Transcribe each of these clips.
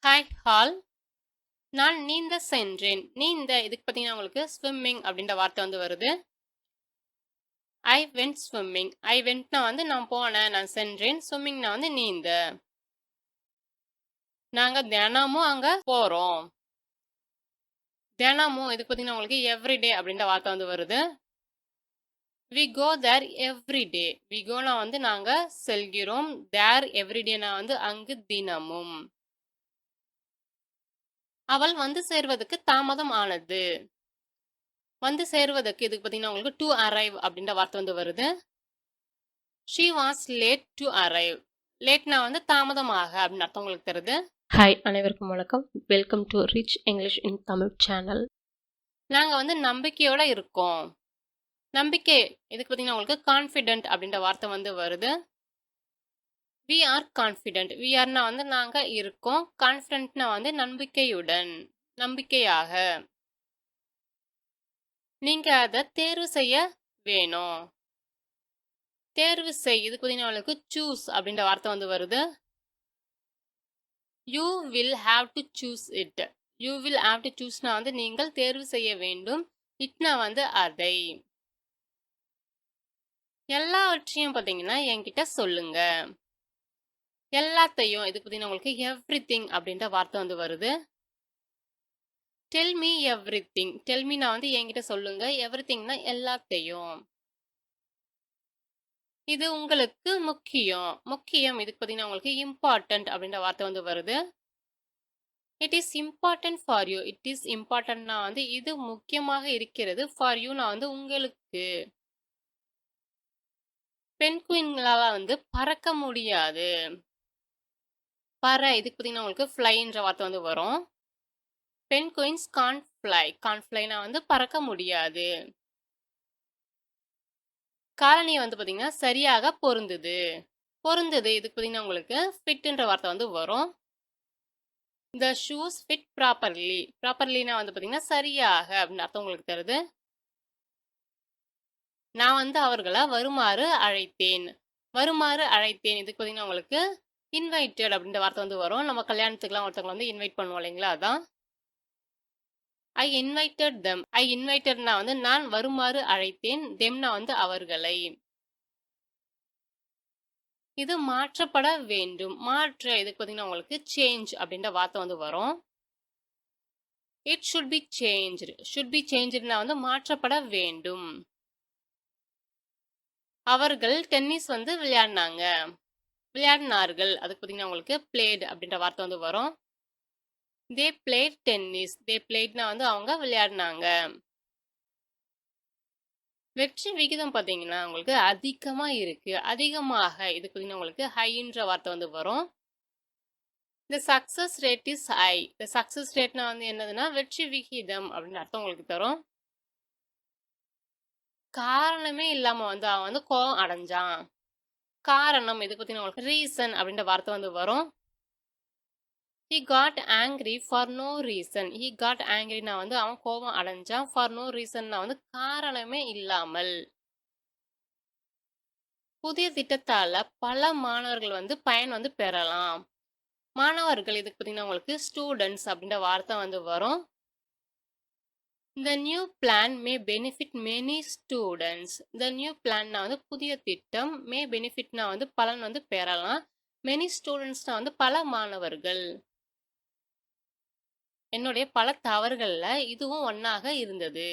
Hi hall. நான் நீந்த சென்றேன். நீந்த இதுக்கு பார்த்தீங்கன்னா உங்களுக்கு ஸ்விம்மிங் அப்படின்ற வார்த்தை வருது. I went swimming. ஐ வென்ட்னா நான் போனேன், நான் சென்றேன். ஸ்விம்மிங்னா நீந்த. நாங்க தினமும் அங்க போறோம். தினமும் இதுக்கு பார்த்தீங்கன்னா உங்களுக்கு எவ்ரிடே அப்படின்ற வார்த்தை வருது. We go there everyday. We கோனா நாங்க செல்கிறோம். தேர் எவ்ரிடேனா அங்கு தினமும். அவள் சேர்வதற்கு தாமதம் ஆனது. சேர்வதற்கு இதுக்கு பார்த்தீங்கன்னா உங்களுக்கு டு அரைவ் அப்படின்ற வார்த்தை வருது. She was late to arrive. லேட்னா தாமதமாக அப்படின்னு அர்த்தம் உங்களுக்கு தருது. ஹாய், அனைவருக்கும் வணக்கம். Welcome to Rich English in Tamil channel. நாங்கள் நம்பிக்கையோட இருக்கோம். நம்பிக்கை இதுக்கு பார்த்தீங்கன்னா உங்களுக்கு கான்ஃபிடென்ட் அப்படின்ற வார்த்தை வருது. We are confident. வி ஆர்னா நாங்கள் இருக்கோம். கான்ஃபிடென்ட்னா நம்பிக்கையுடன், நம்பிக்கையாக. நீங்கள் அதை தேர்வு செய்ய வேணும். தேர்வு செய் இதுக்கு பார்த்தீங்கன்னா உங்களுக்கு சூஸ் அப்படின்ற வார்த்தை வருது. You will have to choose it. You will have to சூஸ்னா நீங்கள் தேர்வு செய்ய வேண்டும். இட்னா அதை. எல்லாவற்றையும் பார்த்தீங்கன்னா என்கிட்ட சொல்லுங்க. எல்லாத்தையும் இதுக்கு பார்த்தீங்கன்னா உங்களுக்கு எவ்ரி திங் அப்படின்ற வார்த்தை வருது. Tell me everything. Tell மீனா என்கிட்ட சொல்லுங்க. எவ்ரி திங்னா எல்லாத்தையும். இது உங்களுக்கு முக்கியம். முக்கியம் இதுக்கு பார்த்தீங்கன்னா உங்களுக்கு இம்பார்ட்டன்ட் அப்படின்ற வார்த்தை வருது. It is important for you. It is இம்பார்ட்டன்ட்னா இது முக்கியமாக இருக்கிறது. ஃபார் யூனா உங்களுக்கு. பெண்குயின்களால பறக்க முடியாது. பற இதுக்கு பார்த்தீங்கன்னா உங்களுக்கு ஃப்ளைன்ற வார்த்தை வரும். Penguins can't fly. கான்ட் ஃப்ளைனா பறக்க முடியாது. காலனி பார்த்தீங்கன்னா சரியாக பொருந்துது. பொருந்துது இதுக்கு பார்த்தீங்கன்னா உங்களுக்கு ஃபிட்ன்ற வார்த்தை வரும். The shoes fit properly. ப்ராப்பர்லினா பார்த்தீங்கன்னா சரியாக அப்படின்னு அர்த்தம் உங்களுக்கு தருது. நான் அவர்களை வருமாறு அழைத்தேன். வருமாறு அழைத்தேன் இதுக்கு பார்த்தீங்கன்னா உங்களுக்கு இன்வைட்டட் அப்படின்ற வார்த்தை வரும். நம்ம கல்யாணத்துக்குலாம் ஒருத்தவங்களை இன்வைட் பண்ணுவோம் இல்லைங்களா, அதான். ஐ இன்வைட்டட் தெம். ஐ இன்வைட்டட்னா நான் வருமாறு அழைத்தேன். தெம்னா அவர்களை. இது மாற்றப்பட வேண்டும். மாற்ற இதுக்கு பார்த்தீங்கன்னா உங்களுக்கு சேஞ்ச் அப்படின்ற வார்த்தை வரும். It should be changed. Should be சேஞ்ச்டுனா மாற்றப்பட வேண்டும். அவர்கள் டென்னிஸ் விளையாடினாங்க. விளையாடினார்கள் அதுக்கு பார்த்தீங்கன்னா உங்களுக்கு பிளேட் அப்படின்ற வார்த்தை வரும். They played tennis. தே பிளேட்னா அவங்க விளையாடினாங்க. வெற்றி விகிதம் பார்த்தீங்கன்னா உங்களுக்கு அதிகமா இருக்கு. அதிகமாக இதுக்கு பார்த்தீங்கன்னா உங்களுக்கு ஹைன்ற வார்த்தை வரும். இந்த சக்சஸ் ரேட் இஸ் ஹை. இந்த சக்சஸ் ரேட்னா என்னதுன்னா வெற்றி விகிதம் அப்படின்னு அர்த்தம் உங்களுக்கு தரும். காரணமே இல்லாம அவன் கோபம் அடைஞ்சான். காரணம் இதுக்கு பார்த்தீங்கன்னா உங்களுக்கு ரீசன் அப்படின்ற வார்த்தை வரும். he got angry for no reason. he got angryனா அவன் கோபம் அடைஞ்சான். for no reasonna காரணமே இல்லாமல். புதிய திட்டத்தால பல மாணவர்கள் பயன் பெறலாம். மாணவர்கள் இதுக்கு பார்த்தீங்கன்னா உங்களுக்கு ஸ்டூடெண்ட்ஸ் அப்படின்ற வார்த்தை வரும். The new plan may benefit many students. The new planனா புதிய திட்டம். may benefitனா பலன் பெறலாம். many studentsனா பல மாணவர்கள். என்னுடைய பல தவறுகள்ல இதுவும் ஒன்னாக இருந்தது.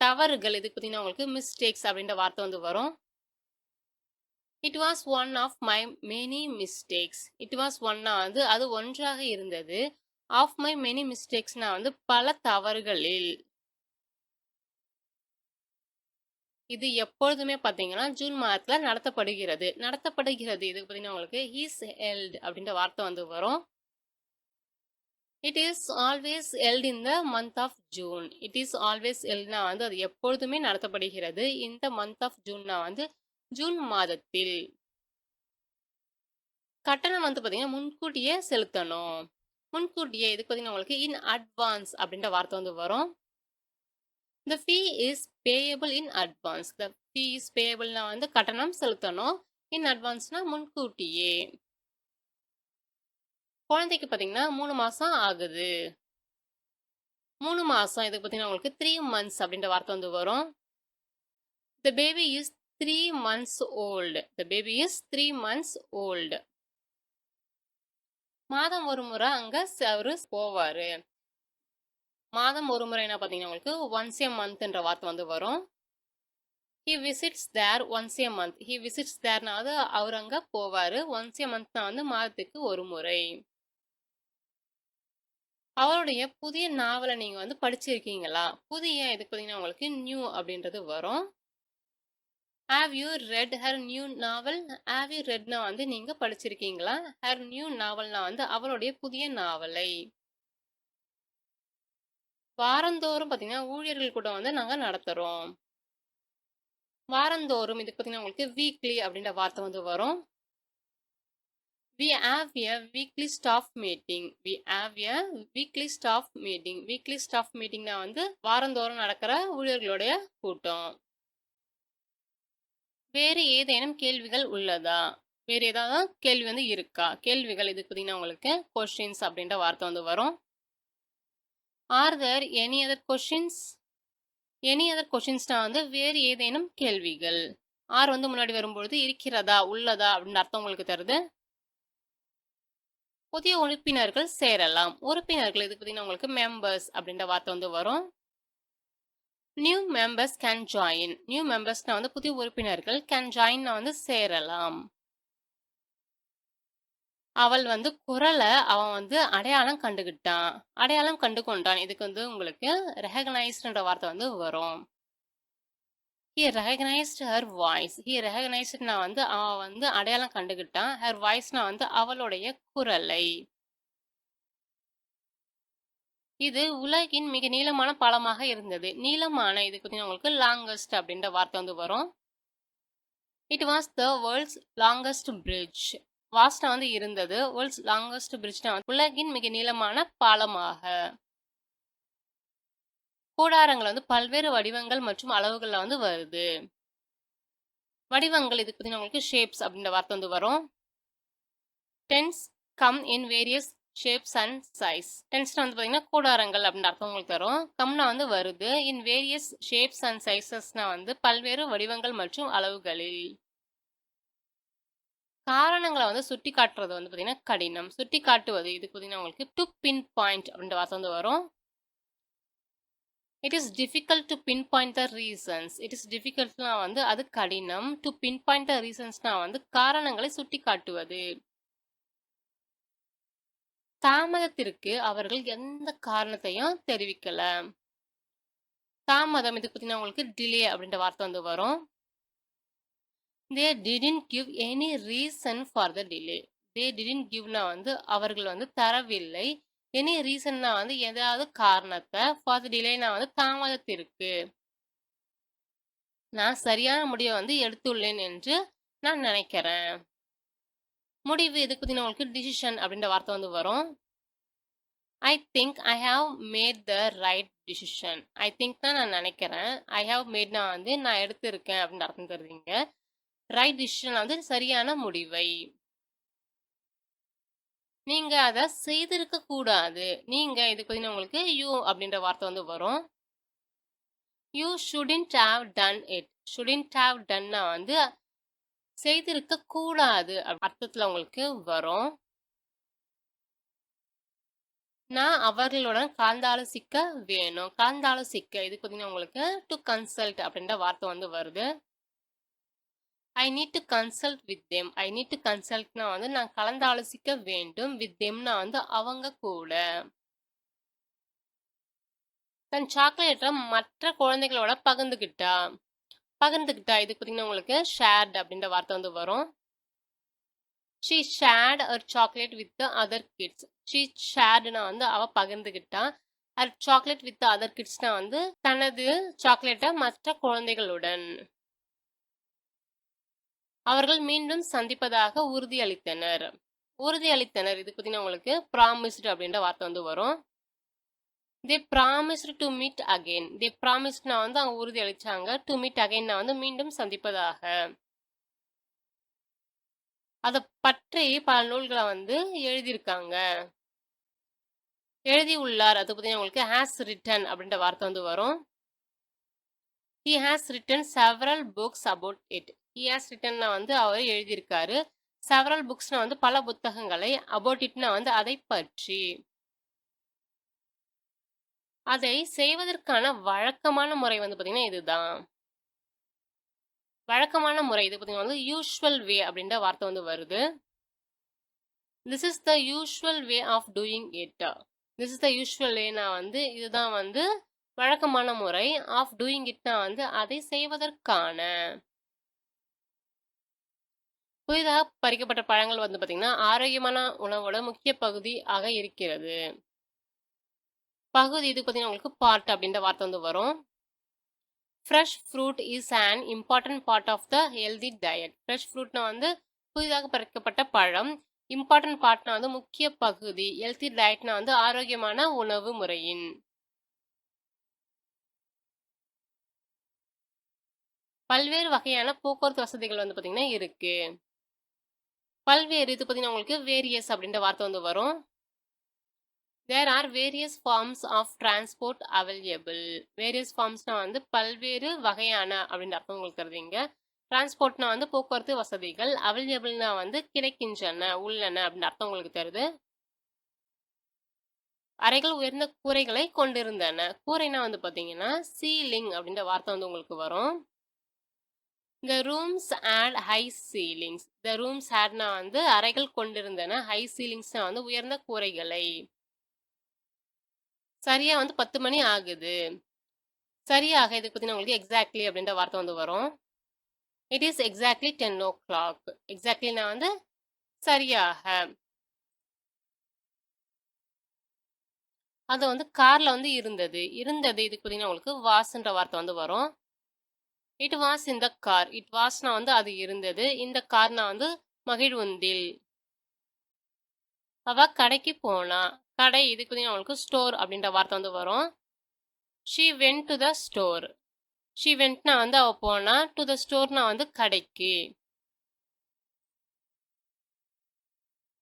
தவறுகள் இதுக்கு பார்த்தீங்கன்னா உங்களுக்கு மிஸ்டேக்ஸ் அப்படின்ற வார்த்தை வரும். It was one of my many mistakes. It was ஒன்னா அது ஒன்றாக இருந்தது. ஆஃப் மை மெனி மிஸ்டேக்ஸ்னா பல தவறுகளில். இது எப்பொழுதுமே பார்த்தீங்கன்னா ஜூன் மாதத்துல நடத்தப்படுகிறது. நடத்தப்படுகிறது இதுக்கு பார்த்தீங்கன்னா உங்களுக்கு இஸ் ஹெல்ட் அப்படின்ற வார்த்தை வரும். It is always held in the month of June. It is always ஹெல்ட்னா அது எப்பொழுதுமே நடத்தப்படுகிறது. இந்த மந்த் ஆஃப் ஜூன்னா ஜூன் மாதத்தில். கட்டணம் பார்த்தீங்கன்னா முன்கூட்டியே செலுத்தணும். முன்கூட்டியே இதுக்கு பார்த்தீங்கன்னா உங்களுக்கு இன் அட்வான்ஸ் அப்படின்ற வார்த்தை வரும். The fee is payable in advance. The fee is payableனா கட்டணம் செலுத்தணும். in advanceனா முன்கூட்டியே. குழந்தைக்கு பார்த்தீங்கன்னா 3 மாசம் ஆகுது. 3 மாசம் இதுக்கு பார்த்தீங்கன்னா உங்களுக்கு 3 மந்த்ஸ் அப்படின்ற வார்த்தை வந்து வரும். The baby is 3 months old. The baby is 3 months old. மாதம் ஒரு முறை அங்க அவரு போவாரு. மாதம் ஒரு முறை என்ன பார்த்தீங்கன்னா உங்களுக்கு ஒன்ஸ் a monthன்ற வார்த்தை வந்து வரும். He visits there once a month. He visits thereனா வந்து அவர் அங்க போவாரு. once a monthனா வந்து மாதத்துக்கு ஒரு முறை. அவருடைய புதிய நாவலை நீங்க வந்து படிச்சிருக்கீங்களா? புதிய இதுக்கு பார்த்தீங்கன்னா உங்களுக்கு நியூ அப்படின்றது வரும். Have you read her new novel? Have you readனா வந்து நீங்க படிச்சிருக்கீங்களா? Her new novelனா வந்து அவளுடைய புதிய நாவலை. வாரந்தோறும் பார்த்தீங்கன்னா ஊழியர்கள் கூட வந்து நாங்க நடத்துறோம். வாரந்தோறும் இதுக்கு பார்த்தீங்கன்னா உங்களுக்கு வீக்லி அப்படின்ற வார்த்தை வந்து வரும். We have a weekly staff meeting. We have a weekly staff meeting. Weekly staff meetingனா வந்து வாரந்தோறும் நடக்கிற ஊழியர்களுடைய கூட்டம். வேறு ஏதேனும் கேள்விகள் உள்ளதா? வேறு ஏதாவது கேள்வி வந்து இருக்கா? கேள்விகள் இதுக்கு பார்த்தீங்கன்னா உங்களுக்கு கொஸ்டின்ஸ் அப்படின்ற வார்த்தை வந்து வரும். Are there any other questions? Any other கொஸ்டின்ஸ்னா வந்து வேறு ஏதேனும் கேள்விகள். ஆர் வந்து முன்னாடி வரும்பொழுது இருக்கிறதா, உள்ளதா அப்படின்னு அர்த்தம் உங்களுக்கு தருது. புதிய உறுப்பினர்கள் சேரலாம். உறுப்பினர்கள் இதுக்கு பார்த்தீங்கன்னா உங்களுக்கு மெம்பர்ஸ் அப்படின்ற வார்த்தை வந்து வரும். New members can join. New மெம்பர்ஸ்னா வந்து புதிய உறுப்பினர்கள் கேன் ஜாயின்னா வந்து சேரலாம். அவள் வந்து குரலை அவன் வந்து அடையாளம் கண்டுகிட்டான். அடையாளம் கண்டு கொண்டான். இதுக்கு வந்து உங்களுக்கு ரெகக்னைஸ்டுன்ற வார்த்தை வந்து வரும். He recognized her voice. He recognizedனா வந்து அவன் வந்து அடையாளம் கண்டுகிட்டான். Her voiceனா வந்து அவளுடைய குரலை. இது உலகின் மிக நீளமான பாலமாக இருந்தது. நீளமான இதுக்கு பார்த்தீங்கன்னா உங்களுக்கு லாங்கஸ்ட் அப்படின்ற வார்த்தை வந்து வரும். It was the world's longest bridge. வாஸ்ட்னா வந்து இருந்தது. வேர்ல்ட்ஸ் லாங்கஸ்ட் பிரிட்ஜ்னா உலகின் மிக நீளமான பாலமாக. கூடாரங்கள் வந்து பல்வேறு வடிவங்கள் மற்றும் அளவுகள்ல வந்து வருது. வடிவங்கள் இதுக்கு பார்த்தீங்கன்னா உங்களுக்கு ஷேப்ஸ் அப்படின்ற வார்த்தை வந்து வரும். Tents come in various shapes and size. டென்ஸ்னா வந்து பார்த்தீங்கன்னா கூடாரங்கள் அப்படின்ற அர்த்தம் உங்களுக்கு தரும். கம்னா வந்து வருது. இன் வேரியஸ் ஷேப்ஸ் அண்ட் சைசஸ்னா வந்து பல்வேறு வடிவங்கள் மற்றும் அளவுகளில். காரணங்களை வந்து சுட்டி காட்டுறது வந்து பார்த்தீங்கன்னா கடினம். சுட்டி காட்டுவது இதுக்கு பார்த்தீங்கன்னா உங்களுக்கு டு பின் பாயிண்ட் அப்படின்ற வார்த்தை வந்து வரும். It is difficult to pinpoint the reasons. It is டிஃபிகல்ட்னா வந்து அது கடினம். டு பின் பாயிண்ட் த ரீசன்ஸ்னா வந்து காரணங்களை சுட்டி காட்டுவது. தாமதத்திற்கு அவர்கள் எந்த காரணத்தையும் தெரிவிக்கல. தாமதம் இதுக்கு பார்த்தீங்கன்னா உங்களுக்கு டிலே அப்படின்ற வார்த்தை வந்து வரும். They didn't give any reason for the delay. They didn't giveனா வந்து அவர்கள் வந்து தரவில்லை. எனி ரீசன்னா வந்து ஏதாவது காரணத்தை, for the delayனா வந்து தாமதத்திற்கு. நான் சரியான முடிவை வந்து எடுத்துள்ளேன் என்று நான் நினைக்கிறேன். முடிவு இதுக்கு பார்த்தீங்கன்னா உங்களுக்கு டிசிஷன் அப்படின்ற வார்த்தை வந்து வரும். I think I have made the right decision. I thinkனா நான் நினைக்கிறேன். I have madeனா வந்து நான் எடுத்திருக்கேன் அப்படின்னு அர்த்தம் தருவீங்க. ரைட் டிசிஷன் வந்து சரியான முடிவை. நீங்க அதை செய்திருக்க கூடாது. நீங்க இதுக்கு பார்த்தீங்கன்னா உங்களுக்கு யூ அப்படின்ற வார்த்தை வந்து வரும். You shouldn't have done it. Shouldn't have டன்னா வந்து செய்திருக்க கூடாது அர்த்தத்துல உங்களுக்கு வரும். நான் அவர்களுடன் கலந்தாலோசிக்க வேணும். கலந்தாலோசிக்க இதுக்கு பார்த்தீங்கன்னா உங்களுக்கு டு கன்சல்ட் அப்படின்ற வார்த்தை வந்து வருது. I need to consult with them. I need to கன்சல்ட்னா வந்து நான் கலந்தாலோசிக்க வேண்டும். வித் தெம்னா வந்து அவங்க கூட. தன் சாக்லேட்டை மற்ற குழந்தைகளோட பகிர்ந்துக்கிட்டா. பகிர்ந்துக்கிட்டா இதுக்கு பார்த்தீங்கன்னா உங்களுக்கு ஷேர்ட் அப்படின்ற வார்த்தை வந்து வரும். She shared her chocolate with the other kids. She ஷேர்டுனா வந்து அவ பகிர்ந்துக்கிட்டா. அவர் சாக்லேட் வித் அதர் கிட்ஸ்னா வந்து தனது சாக்லேட்டை மற்ற குழந்தைகளுடன். அவர்கள் மீண்டும் சந்திப்பதாக உறுதியளித்தனர். உறுதியளித்தனர் இதுக்கு பார்த்தீங்கன்னா உங்களுக்கு ப்ராமிஸ்டு அப்படின்ற வார்த்தை வந்து வரும். தே ப்ராமிஸ்டு டு மீட் அகைன். தே ப்ராமிஸ்ட்னா வந்து அவங்க உறுதி அளிச்சாங்க. டு மீட் அகைன்னா வந்து மீண்டும் சந்திப்பதாக. அத பற்றி பல நூல்கள வந்து எழுதியிருக்காங்க. எழுதியுள்ளார். அது பார்த்தீங்கன்னா உங்களுக்கு ஹேஸ் ரிட்டன் அப்படின்ற வார்த்தை வந்து வரும். He has written several books about it. He has writtenனா வந்து அவர் எழுதியிருக்காரு. several booksனா வந்து பல புத்தகங்களை, about itனா வந்து அதை பற்றி. அதை செய்வதற்கான வழக்கமான முறை வந்து பார்த்தீங்கன்னா இதுதான். வழக்கமான முறை இது பார்த்தீங்கன்னா வந்து யூசுவல் வே அப்படின்ற வார்த்தை வந்து வருது. This is the usual way of doing it. This is the usual wayனா வந்து இதுதான் வந்து வழக்கமான முறை. of doing itனா வந்து அதை செய்வதற்கான. புதிதாக பறிக்கப்பட்ட பழங்கள் வந்து பார்த்தீங்கன்னா ஆரோக்கியமான உணவோட முக்கிய பகுதி ஆக இருக்கிறது. பகுதி இது பார்த்தீங்கன்னா உங்களுக்கு பார்ட் அப்படின்ற வார்த்தை வந்து வரும். Fresh fruit is an important part of the healthy diet. Fresh ஃப்ரூட்னா வந்து புதிதாக பறிக்கப்பட்ட பழம். இம்பார்ட்டன்ட் பார்ட்னா வந்து முக்கிய பகுதி. ஹெல்தி டயட்னா வந்து ஆரோக்கியமான உணவு முறையின். பல்வேறு வகையான போக்குவரத்து வசதிகள் வந்து பார்த்தீங்கன்னா இருக்கு. பல்வேறு இது பார்த்தீங்கன்னா உங்களுக்கு வேரியஸ் அப்படின்ற வார்த்தை வந்து வரும். There are various forms of transport available. Various formsனா வந்து பல்வேறு வகையான அப்படின்ற அர்த்தம் உங்களுக்கு தருவீங்க. டிரான்ஸ்போர்ட்னா வந்து போக்குவரத்து வசதிகள். அவைலபிள்னா வந்து கிடைக்கின்றன, உள்ளன அப்படின்னு அர்த்தம் உங்களுக்கு தருது. அறைகள் உயர்ந்த கூரைகளை கொண்டிருந்தன. கூரைனா வந்து பார்த்தீங்கன்னா சீலிங் அப்படின்ற வார்த்தை வந்து உங்களுக்கு வரும். The rooms had high ceilings. The rooms hadனா வந்து அறைகள் கொண்டிருந்தன. high ceilingsனா வந்து உயர்ந்த கூரைகளை. சரியா வந்து 10 மணி ஆகுது. சரியாக இதுக்கு பார்த்தீங்கன்னா உங்களுக்கு எக்ஸாக்ட்லி அப்படின்ற வார்த்தை வந்து வரும். It is exactly 10 o'clock. எக்ஸாக்ட்லினா வந்து சரியாக. அது வந்து கார்ல வந்து இருந்தது. இருந்தது இதுக்கு பார்த்தீங்கன்னா உங்களுக்கு வாஸ்ன்ற வார்த்தை வந்து வரும். It was in the car. It வாஸ்னா வந்து அது இருந்தது. இந்த கார்னா வந்து மகிழ்வுந்தில். அவ கடைக்கு போனா. கடை இதுக்கு பார்த்தீங்கன்னா உங்களுக்கு ஸ்டோர் அப்படின்ற வார்த்தை வந்து வரும். She went to the store. She வென்ட்னா வந்து அவ போனா. டு த ஸ்டோர்னா வந்து கடைக்கு.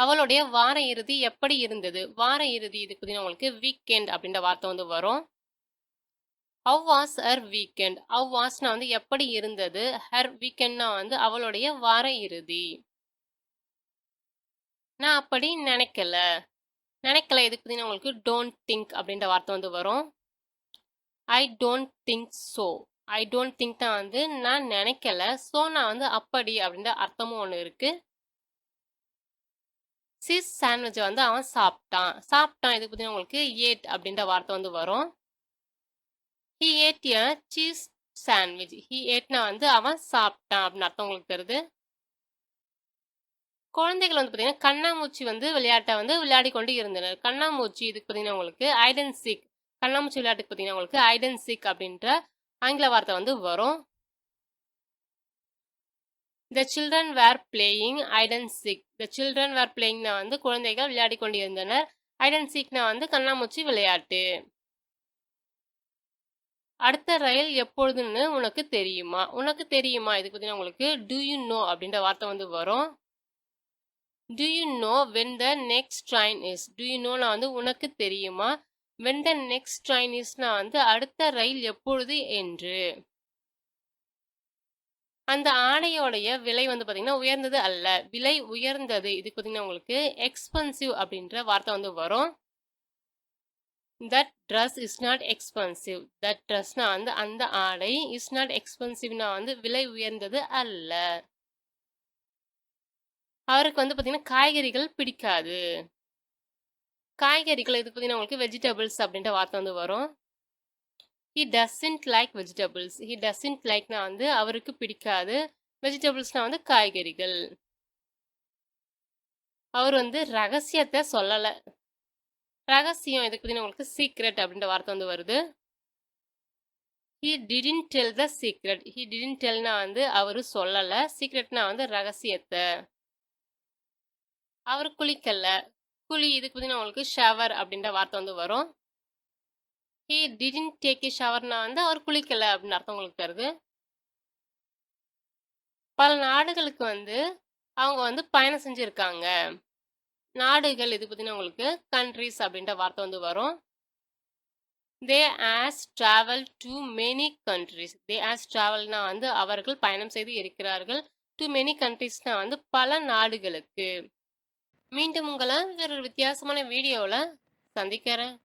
அவளுடைய வார இறுதி எப்படி இருந்தது? வார இறுதி இதுக்கு பார்த்தீங்கன்னா உங்களுக்கு வீக்கெண்ட் அப்படின்ற வார்த்தை வந்து வரும். How was her weekend? How wasனா வந்து எப்படி இருந்தது? Her weekendனா வந்து அவளுடைய வார இறுதி. நான் அப்படி நினைக்கல. நினைக்கல இதுக்கு பார்த்தீங்கன்னா உங்களுக்கு don't think அப்படின்ற வார்த்தை வந்து வரும். I don't think so. I don't thinkனா வந்து நான் நினைக்கல. சோனா வந்து அப்படி அப்படின்ற அர்த்தமும் ஒன்று இருக்கு. சீஸ் சாண்ட்விச் வந்து அவன் சாப்பிட்டான். சாப்பிட்டான் இதுக்கு பார்த்தீங்கன்னா உங்களுக்கு ate அப்படின்ற வார்த்தை வந்து வரும். He ate a cheese sandwich. He ateனா வந்து அவன் சாப்பிட்டான் அப்படின்னு அர்த்தம் உங்களுக்கு தருது. குழந்தைகள் வந்து பார்த்தீங்கன்னா கண்ணாமூச்சி வந்து விளையாட்டை வந்து விளையாடி கொண்டு இருந்தனர். கண்ணாமூச்சி இதுக்கு பார்த்தீங்கன்னா உங்களுக்கு ஐட் அண்ட் சீக். கண்ணாமூச்சி விளையாட்டுக்கு பார்த்தீங்கன்னா உங்களுக்கு ஐட் அண்ட் சீக் அப்படின்ற ஆங்கில வார்த்தை வந்து வரும். The children were playing hide and seek. The children were playingனா வந்து குழந்தைகள் விளையாடி கொண்டு இருந்தனர். hide and seekனா வந்து கண்ணாமூச்சி விளையாட்டு. அடுத்த ரயில் எப்பொழுதுன்னு உனக்கு தெரியுமா? உனக்கு தெரியுமா இதுக்கு பார்த்தீங்கன்னா உங்களுக்கு do you know அப்படின்ற வார்த்தை வந்து வரும். Do you know when the next train is? Do you knowனா வந்து உனக்கு தெரியுமா? When the next train isனா வந்து அடுத்த ரயில் எப்பொழுது என்று. அந்த ஆடையோடைய விலை வந்து பார்த்தீங்கன்னா உயர்ந்தது அல்ல. விலை உயர்ந்தது இதுக்கு பார்த்தீங்கன்னா உங்களுக்கு எக்ஸ்பென்சிவ் அப்படின்ற வார்த்தை வந்து வரும். That dress is not expensive. That dressனா வந்து அந்த ஆடை is not expensiveனா வந்து விலை உயர்ந்தது அல்ல. அவருக்கு வந்து பார்த்தீங்கன்னா காய்கறிகள் பிடிக்காது. காய்கறிகள் இதுக்கு பார்த்தீங்கன்னா உங்களுக்கு வெஜிடபிள்ஸ் அப்படின்ற வார்த்தை வந்து வரும். He doesn't like vegetables. He doesn't likeனா வந்து அவருக்கு பிடிக்காது. வெஜிடபிள்ஸ்னா வந்து காய்கறிகள். அவர் வந்து ரகசியத்தை சொல்லலை. ரகசியம் இதுக்கு பார்த்தீங்கன்னா உங்களுக்கு சீக்ரெட் அப்படின்ற வார்த்தை வந்து வருது. He didn't tell the secret. He didn't tellனா வந்து அவரு சொல்லலை. சீக்ரெட்னா வந்து ரகசியத்தை. அவர் குளிக்கல. குளி இதுக்கு பார்த்தீங்கன்னா உங்களுக்கு ஷவர் அப்படின்ற வார்த்தை வந்து வரும். He didn't take a showerனா வந்து அவர் குளிக்கல அப்படின்னு அர்த்தம் உங்களுக்கு தருது. பல நாடுகளுக்கு வந்து அவங்க வந்து பயணம் செஞ்சிருக்காங்க. நாடுகள் இது பார்த்தீங்கன்னா உங்களுக்கு கண்ட்ரீஸ் அப்படின்ற வார்த்தை வந்து வரும். They has travel to many countries. They has ட்ராவல்னா வந்து அவர்கள் பயணம் செய்து இருக்கிறார்கள். டு மெனி கண்ட்ரீஸ்னா வந்து பல நாடுகளுக்கு. மீண்டும் உங்களை வேற ஒரு வித்தியாசமான வீடியோவில் சந்திக்கிறேன்.